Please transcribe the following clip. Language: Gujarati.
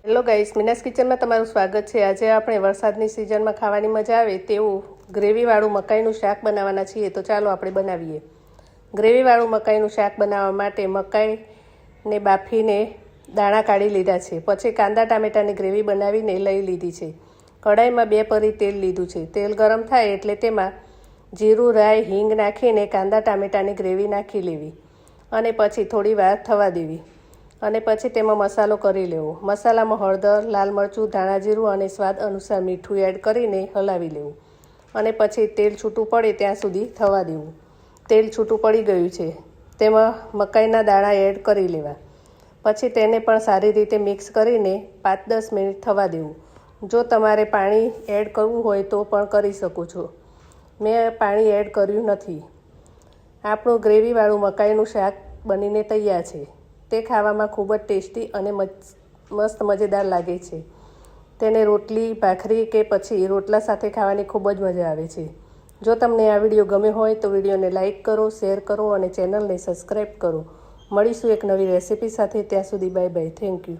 હેલો ગાઈસ, મીનાસ કિચનમાં તમારું સ્વાગત છે। આજે આપણે વરસાદની સિઝનમાં ખાવાની મજા આવે તેવું ગ્રેવીવાળું મકાઈનું શાક બનાવવાના છીએ। તો ચાલો આપણે બનાવીએ। ગ્રેવીવાળું મકાઈનું શાક બનાવવા માટે મકાઈને બાફીને દાણા કાઢી લીધા છે। પછી કાંદા ટામેટાની ગ્રેવી બનાવીને લઈ લીધી છે। કઢાઈમાં 2 પરી તેલ લીધું છે। તેલ ગરમ થાય એટલે તેમાં જીરું, રાઈ, હિંગ નાખીને કાંદા ટામેટાની ગ્રેવી નાખી લેવી અને પછી થોડી વાર થવા દેવી અને પછી તેમાં મસાલો કરી લેવો। મસાલામાં હળદર, લાલ મરચું, ધાણા જીરું અને સ્વાદ અનુસાર મીઠું એડ કરીને હલાવી લેવું અને પછી તેલ છૂટું પડે ત્યાં સુધી થવા દેવું। તેલ છૂટું પડી ગયું છે, તેમાં મકાઈના દાણા એડ કરી લેવા। પછી તેને પણ સારી રીતે મિક્સ કરીને 5-10 મિનિટ થવા દેવું। જો તમારે પાણી એડ કરવું હોય તો પણ કરી શકો છો, મેં પાણી એડ કર્યું નથી। આપણું ગ્રેવીવાળું મકાઈનું શાક બનીને તૈયાર છે। તે ખાવામાં ખૂબ જ ટેસ્ટી અને મસ્ત મજેદાર લાગે છે। તેને રોટલી, ભાખરી કે પછી રોટલા સાથે ખાવાની ખૂબ જ મજા આવે છે। જો તમને આ વિડીયો ગમ્યો હોય તો વિડીયોને લાઇક કરો, શેર કરો અને ચેનલને સબસ્ક્રાઈબ કરો। મળીશું એક નવી રેસિપી સાથે। ત્યાં સુધી બાય બાય, થેન્ક યુ।